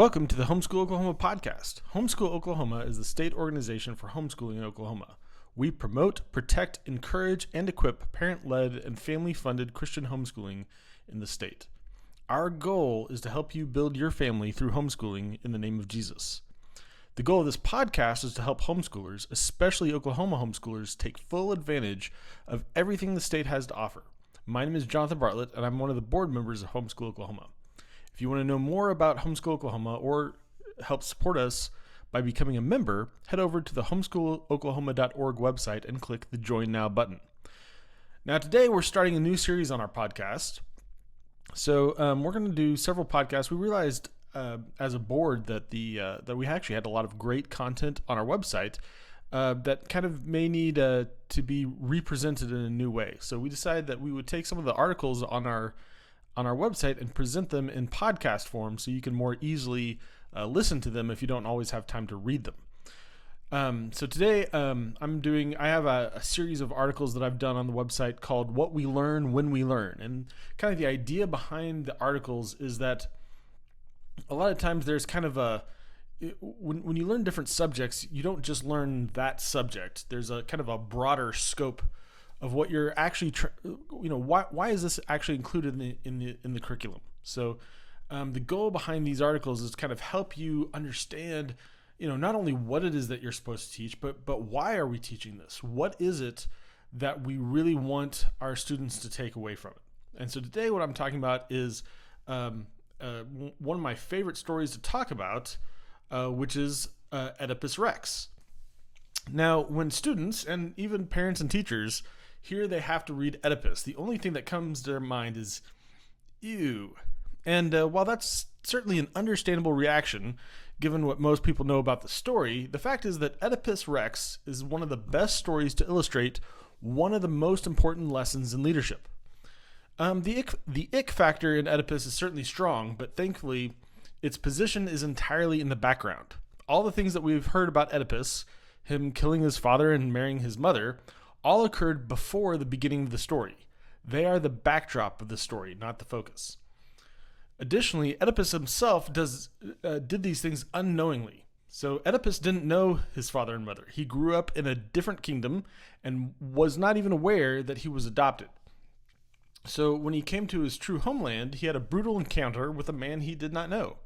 Welcome to the Homeschool Oklahoma podcast. Homeschool Oklahoma is the state organization for homeschooling in Oklahoma. We promote, protect, encourage, and equip parent-led and family-funded Christian homeschooling in the state. Our goal is to help you build your family through homeschooling in the name of Jesus. The goal of this podcast is to help homeschoolers, especially Oklahoma homeschoolers, take full advantage of everything the state has to offer. My name is Jonathan Bartlett, and I'm one of the board members of Homeschool Oklahoma. If you want to know more about Homeschool Oklahoma or help support us by becoming a member, head over to the homeschooloklahoma.org website and click the Join Now button. Now today we're starting a new series on our podcast. So we're going to do several podcasts. We realized as a board that that we actually had a lot of great content on our website that kind of may need to be represented in a new way. So we decided that we would take some of the articles on our website and present them in podcast form so you can more easily listen to them if you don't always have time to read them. So today I have a series of articles that I've done on the website called What We Learn When We Learn. And kind of the idea behind the articles is that a lot of times there's kind of when you learn different subjects, you don't just learn that subject. There's a kind of a broader scope of what you're actually, why is this actually included in the curriculum? So the goal behind these articles is to kind of help you understand, not only what it is that you're supposed to teach, but why are we teaching this? What is it that we really want our students to take away from it? And so today what I'm talking about is one of my favorite stories to talk about, which is Oedipus Rex. Now, when students and even parents and teachers here they have to read Oedipus, the only thing that comes to their mind is, ew. And while that's certainly an understandable reaction, given what most people know about the story, the fact is that Oedipus Rex is one of the best stories to illustrate one of the most important lessons in leadership. The ick factor in Oedipus is certainly strong, but thankfully, its position is entirely in the background. All the things that we've heard about Oedipus, him killing his father and marrying his mother, all occurred before the beginning of the story. They are the backdrop of the story, not the focus. Additionally, Oedipus himself did these things unknowingly. So Oedipus didn't know his father and mother. He grew up in a different kingdom and was not even aware that he was adopted. So when he came to his true homeland, he had a brutal encounter with a man he did not know.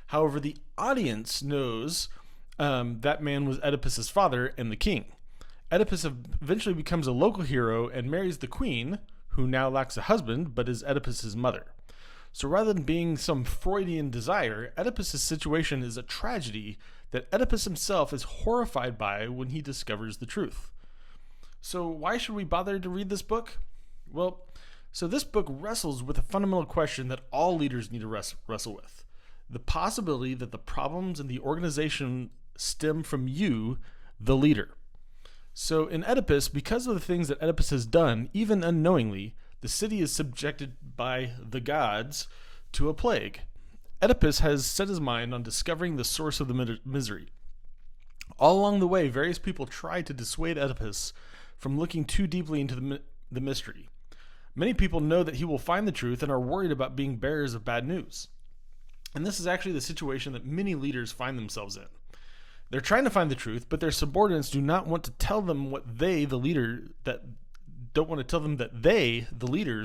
However, the audience knows that man was Oedipus's father and the king. Oedipus eventually becomes a local hero and marries the queen, who now lacks a husband, but is Oedipus's mother. So rather than being some Freudian desire, Oedipus's situation is a tragedy that Oedipus himself is horrified by when he discovers the truth. So why should we bother to read this book? Well, so this book wrestles with a fundamental question that all leaders need to wrestle with. The possibility that the problems in the organization stem from you, the leader. So in Oedipus, because of the things that Oedipus has done, even unknowingly, the city is subjected by the gods to a plague. Oedipus has set his mind on discovering the source of the misery. All along the way, various people try to dissuade Oedipus from looking too deeply into the mystery. Many people know that he will find the truth and are worried about being bearers of bad news. And this is actually the situation that many leaders find themselves in. They're trying to find the truth, but their subordinates do not want to tell them that they, the leaders,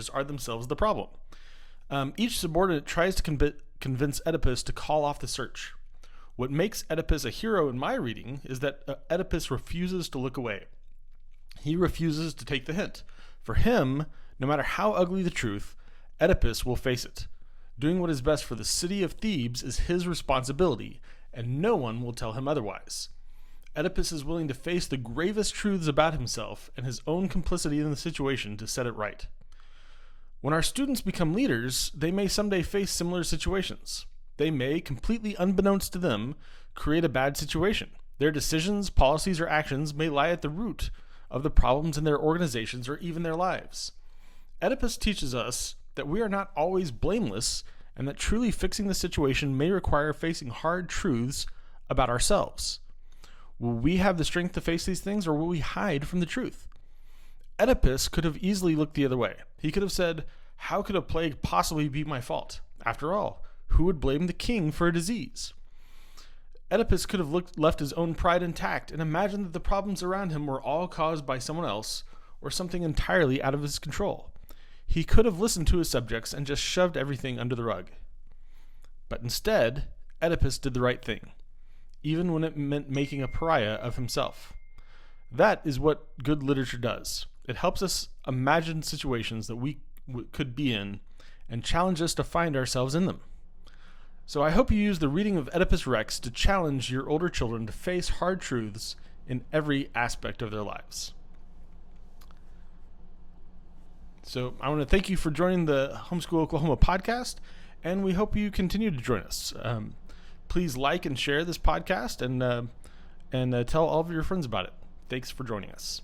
are themselves the problem. Each subordinate tries to convince Oedipus to call off the search. What makes Oedipus a hero in my reading is that Oedipus refuses to look away. He refuses to take the hint. For him, no matter how ugly the truth, Oedipus will face it. Doing what is best for the city of Thebes is his responsibility, and no one will tell him otherwise. Oedipus is willing to face the gravest truths about himself and his own complicity in the situation to set it right. When our students become leaders, they may someday face similar situations. They may, completely unbeknownst to them, create a bad situation. Their decisions, policies, or actions may lie at the root of the problems in their organizations or even their lives. Oedipus teaches us that we are not always blameless and that truly fixing the situation may require facing hard truths about ourselves. Will we have the strength to face these things, or will we hide from the truth? Oedipus could have easily looked the other way. He could have said, "How could a plague possibly be my fault? After all, who would blame the king for a disease?" Oedipus could have left his own pride intact and imagined that the problems around him were all caused by someone else or something entirely out of his control. He could have listened to his subjects and just shoved everything under the rug. But instead, Oedipus did the right thing, even when it meant making a pariah of himself. That is what good literature does. It helps us imagine situations that we could be in and challenge us to find ourselves in them. So I hope you use the reading of Oedipus Rex to challenge your older children to face hard truths in every aspect of their lives. So I want to thank you for joining the Homeschool Oklahoma podcast, and we hope you continue to join us. Please like and share this podcast and tell all of your friends about it. Thanks for joining us.